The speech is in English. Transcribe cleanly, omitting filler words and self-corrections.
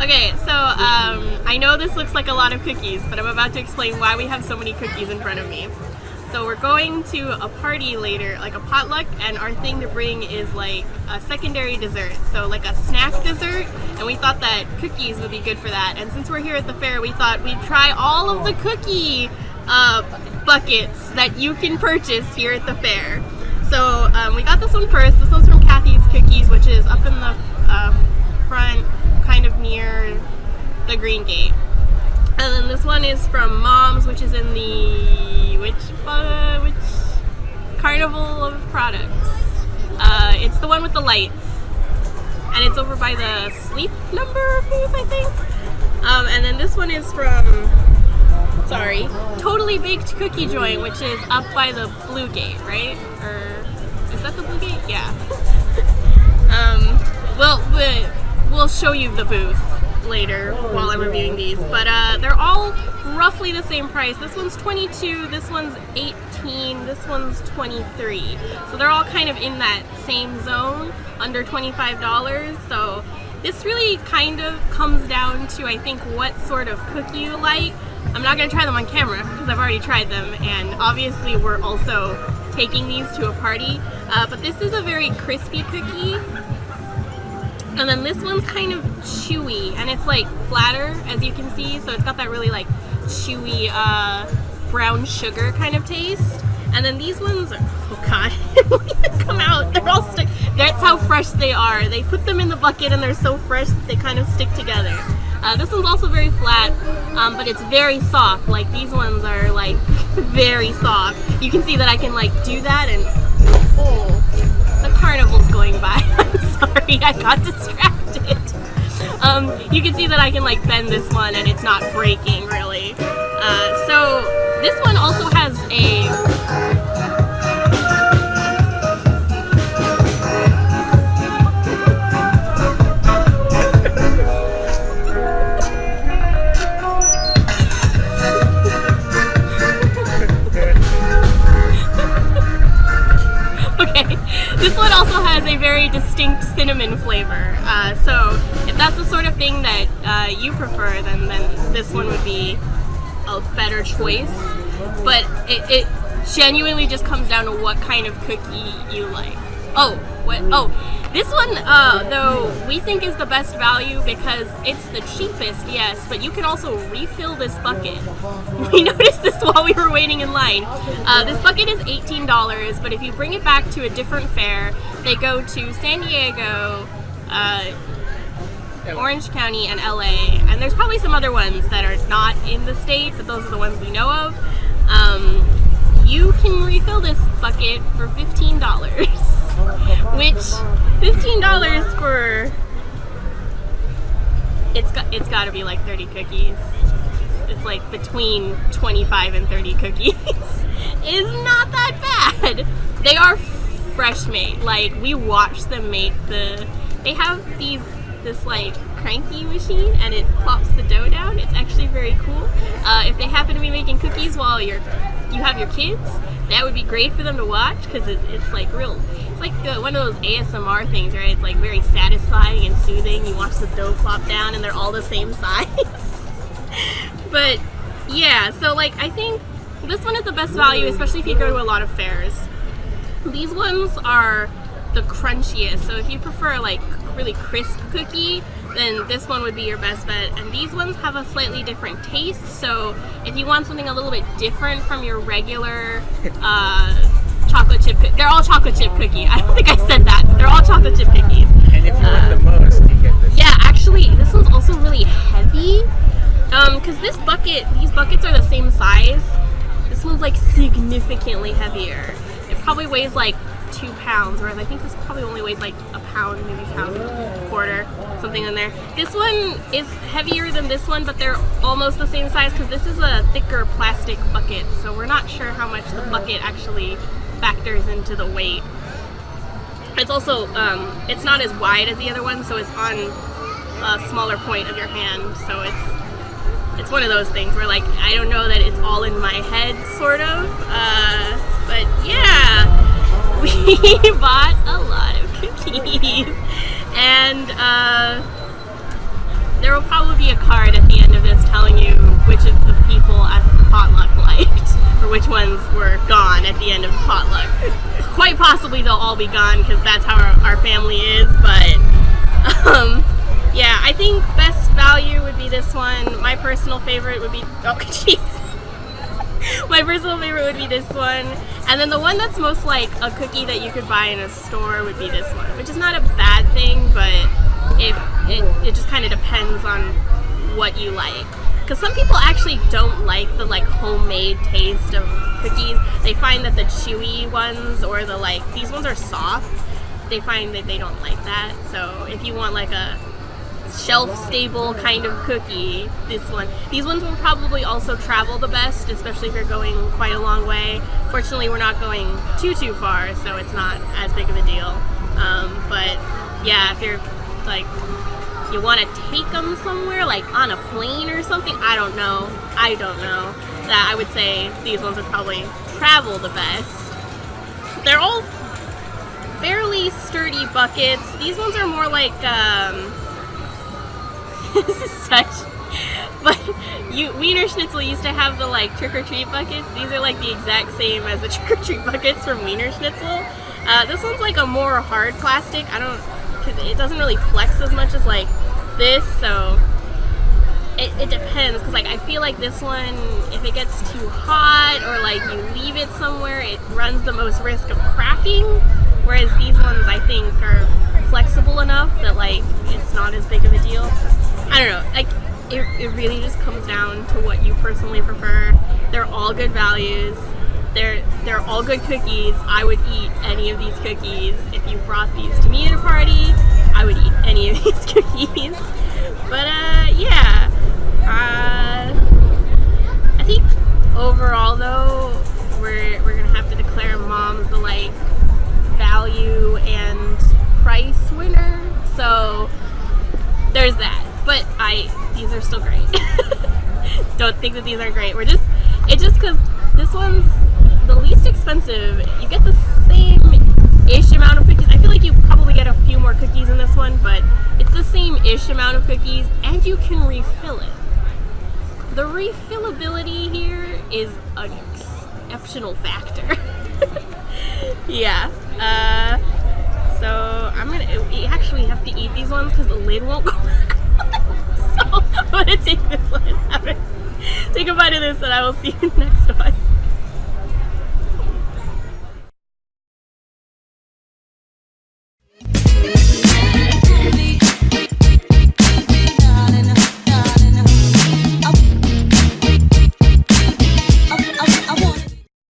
Okay, so I know this looks like a lot of cookies, but I'm about to explain why we have so many cookies in front of me. So we're going to a party later, like a potluck, and our thing to bring is like a secondary dessert, so like a snack dessert, and we thought that cookies would be good for that. And since we're here at the fair, we thought we'd try all of the cookie buckets that you can purchase here at the fair. So we got this one first. This one's from Cathy's Cookies, which is up in the front, kind of near the green gate. And then this one is from Mom's, which is in the which carnival of products. It's the one with the lights, and it's over by the sleep number booth, I think. And then this one is from Totally Baked Cookie Joint, which is up by the blue gate, right? Or is that the blue gate? Yeah. We'll show you the booth later while I'm reviewing these, but they're all roughly the same price. This one's $22, this one's $18, this one's $23. So they're all kind of in that same zone, under $25. So this really kind of comes down to, I think, what sort of cookie you like. I'm not going to try them on camera because I've already tried them, and obviously we're also taking these to a party. But this is a very crispy cookie. And then this one's kind of chewy, and it's like flatter, as you can see, so it's got that really like chewy brown sugar kind of taste. And then these ones, oh god, come out, they're all stuck. That's how fresh they are. They put them in the bucket and they're so fresh that they kind of stick together. This one's also very flat, but it's very soft. Like these ones are like very soft. You can see that I can like do that and, oh, the carnival's going by. I'm sorry, I got distracted. You can see that I can like bend this one and it's not breaking really. So this one also has a This one also has a very distinct cinnamon flavor, so if that's the sort of thing that you prefer, then this one would be a better choice. But it genuinely just comes down to what kind of cookie you like. This one, though, we think is the best value because it's the cheapest, yes, but you can also refill this bucket. We noticed this while we were waiting in line. This bucket is $18, but if you bring it back to a different fair, they go to San Diego, Orange County, and LA, and there's probably some other ones that are not in the state, but those are the ones we know of. You can refill this bucket for $15. Which $15 for it's got to be like 30 cookies. It's like between 25 and 30 cookies. Is not that bad. They are fresh made. Like we watched them make they have this like cranky machine and it plops the dough down. It's actually very cool. If they happen to be making cookies while you have your kids, that would be great for them to watch because it's like real. It's like one of those ASMR things, right? It's like very satisfying and soothing. You watch the dough flop down and they're all the same size. But yeah, so like I think this one is the best value, especially if you go to a lot of fairs. These ones are the crunchiest, so if you prefer like really crisp cookie, then this one would be your best bet. And these ones have a slightly different taste, so if you want something a little bit different from your regular chocolate chip they're all chocolate chip cookie. I don't think I said that, but they're all chocolate chip cookies. And if you want the most, you get this. Yeah, actually, this one's also really heavy. Because these buckets are the same size. This one's like significantly heavier. It probably weighs like 2 pounds, whereas I think this probably only weighs like a pound, maybe a pound and a quarter, something in there. This one is heavier than this one, but they're almost the same size because this is a thicker plastic bucket, so we're not sure how much the bucket actually factors into the weight. It's also, it's not as wide as the other one, so it's on a smaller point of your hand, so it's one of those things where like, I don't know that it's all in my head, sort of, but yeah, we bought a lot of cookies, and there will probably be a card at the end of this telling you which of the people at the potluck liked, or which ones were gone at the end of the potluck. Quite possibly they'll all be gone because that's how our family is, but yeah, I think best value would be this one. My personal favorite would be, oh jeez. My personal favorite would be this one. And then the one that's most like a cookie that you could buy in a store would be this one, which is not a bad thing, but it just kind of depends on what you like. Because some people actually don't like the like homemade taste of cookies. They find that the chewy ones or the like, these ones are soft. They find that they don't like that. So if you want like a shelf-stable kind of cookie, these ones will probably also travel the best, especially if you're going quite a long way. Fortunately, we're not going too far, so it's not as big of a deal. But yeah, if you're like, you want to take them somewhere, like on a plane or something, I don't know, that I would say these ones would probably travel the best. They're all fairly sturdy buckets. These ones are more like, this is such, but Wiener Schnitzel used to have the like trick-or-treat buckets. These are like the exact same as the trick-or-treat buckets from Wiener Schnitzel. This one's like a more hard plastic. Because it doesn't really flex as much as like this, so it depends. Because like I feel like this one, if it gets too hot or like you leave it somewhere, it runs the most risk of cracking. Whereas these ones, I think, are flexible enough that like it's not as big of a deal. I don't know, like it really just comes down to what you personally prefer. They're all good values. They're all good cookies. I would eat any of these cookies. If you brought these to me at a party, I would eat any of these cookies. But yeah, I think overall though, we're gonna have to declare Mom's the like value and price winner. So there's that. But these are still great. Don't think that these aren't great. It's just because this one's the least expensive. You get the same-ish amount of cookies. I feel like you probably get a few more cookies in this one, but it's the same-ish amount of cookies, and you can refill it. The refillability here is an exceptional factor. Yeah. So you actually have to eat these ones because the lid won't go back on. So I'm gonna take this one. Take a bite of this, and I will see you next one.